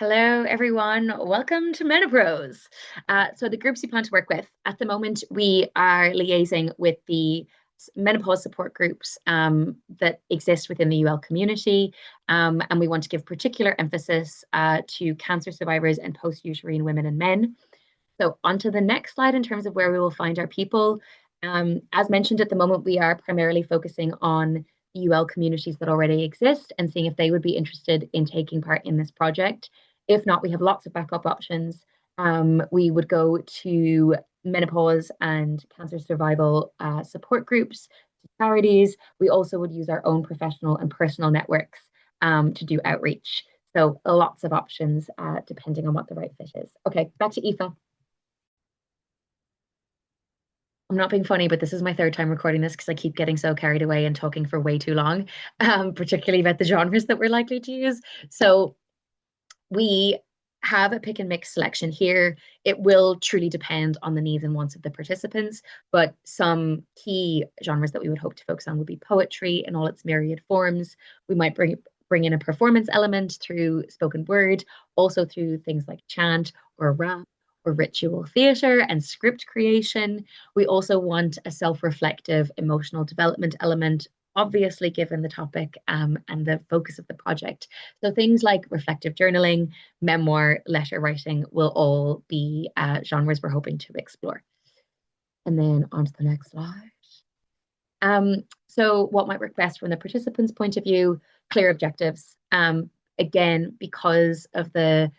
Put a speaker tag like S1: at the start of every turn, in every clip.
S1: Hello, everyone. Welcome to MenoPROSE. So the groups you plan to work with, at the moment, we are liaising with the menopause support groups that exist within the UL community. And we want to give particular emphasis to cancer survivors and post-uterine women and men. So on to the next slide in terms of where we will find our people. As mentioned, at the moment, we are primarily focusing on UL communities that already exist and seeing if they would be interested in taking part in this project. If not, we have lots of backup options. We would go to menopause and cancer survival support groups, to charities. We also would use our own professional and personal networks to do outreach. So lots of options depending on what the right fit is. Okay, back to Aoife. I'm not being funny, but this is my third time recording this because I keep getting so carried away and talking for way too long, particularly about the genres that we're likely to use. So we have a pick and mix selection here. It will truly depend on the needs and wants of the participants, but some key genres that we would hope to focus on would be poetry in all its myriad forms. We might bring in a performance element through spoken word, also through things like chant or rap or ritual theatre and script creation. We also want a self-reflective emotional development element, obviously given the topic and the focus of the project. So things like reflective journaling, memoir, letter writing will all be genres we're hoping to explore. And then on to the next slide. So what might work best from the participants' point of view? Clear objectives. Again, because of the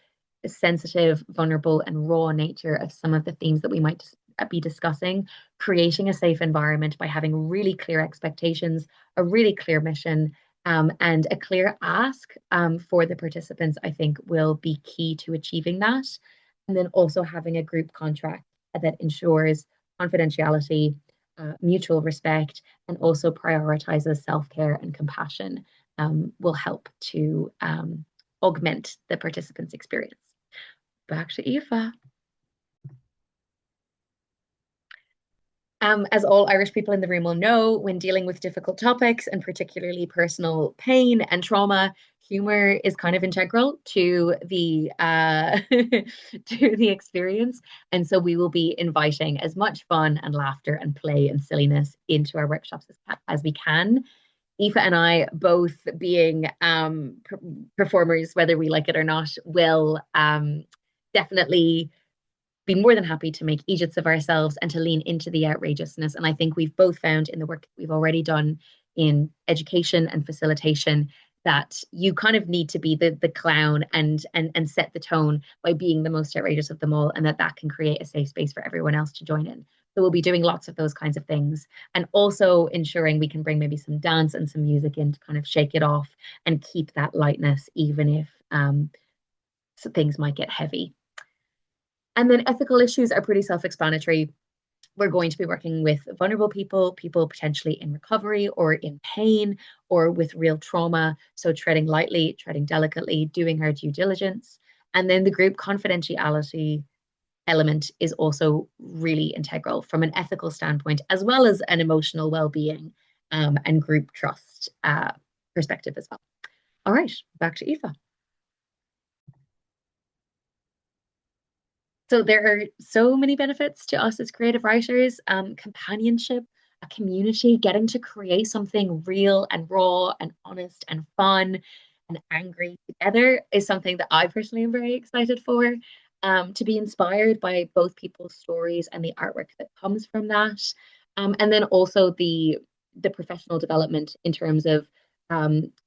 S1: sensitive, vulnerable, and raw nature of some of the themes that we might be discussing, creating a safe environment by having really clear expectations, a really clear mission, and a clear ask for the participants, I think will be key to achieving that. And then also having a group contract that ensures confidentiality, mutual respect, and also prioritizes self-care and compassion will help to augment the participants' experience. Back to Aoife. As all Irish people in the room will know, when dealing with difficult topics and particularly personal pain and trauma, humor is kind of integral to the to the experience. And so we will be inviting as much fun and laughter and play and silliness into our workshops as we can. Aoife and I, both being performers, whether we like it or not, will definitely be more than happy to make idiots of ourselves and to lean into the outrageousness. And I think we've both found in the work that we've already done in education and facilitation that you kind of need to be the clown and set the tone by being the most outrageous of them all, and that can create a safe space for everyone else to join in. So we'll be doing lots of those kinds of things, and also ensuring we can bring maybe some dance and some music in to kind of shake it off and keep that lightness, even if so things might get heavy. And then ethical issues are pretty self-explanatory. We're going to be working with vulnerable people, people potentially in recovery or in pain or with real trauma. So treading lightly, treading delicately, doing our due diligence. And then the group confidentiality element is also really integral from an ethical standpoint, as well as an emotional well-being and group trust perspective as well. All right, back to Aoife. So there are so many benefits to us as creative writers, companionship, a community, getting to create something real and raw and honest and fun and angry together is something that I personally am very excited for. To be inspired by both people's stories and the artwork that comes from that. And then also the professional development in terms of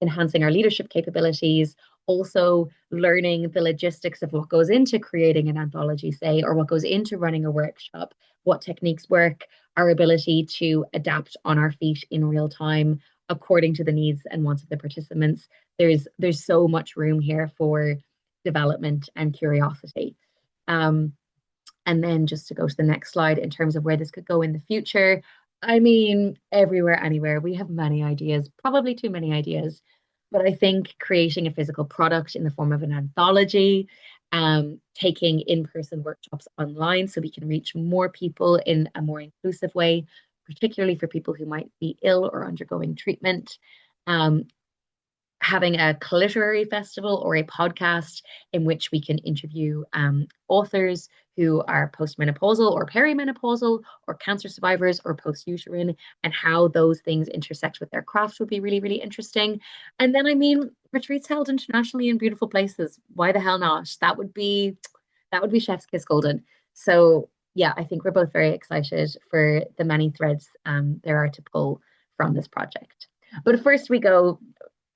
S1: enhancing our leadership capabilities, also learning the logistics of what goes into creating an anthology, say, or what goes into running a workshop, what techniques work, our ability to adapt on our feet in real time according to the needs and wants of the participants. There's so much room here for development and curiosity. And then just to go to the next slide in terms of where this could go in the future, I mean, everywhere, anywhere. We have many ideas, probably too many ideas. But I think creating a physical product in the form of an anthology, taking in-person workshops online so we can reach more people in a more inclusive way, particularly for people who might be ill or undergoing treatment. having a literary festival or a podcast in which we can interview authors who are postmenopausal or perimenopausal or cancer survivors or post-uterine, and how those things intersect with their craft would be really, really interesting. And then, I mean, retreats held internationally in beautiful places. Why the hell not? That would be chef's kiss golden. So yeah, I think we're both very excited for the many threads there are to pull from this project. But first we go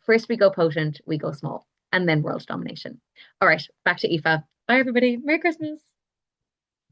S1: potent, we go small, and then world domination. All right, back to Aoife. Bye everybody. Merry Christmas.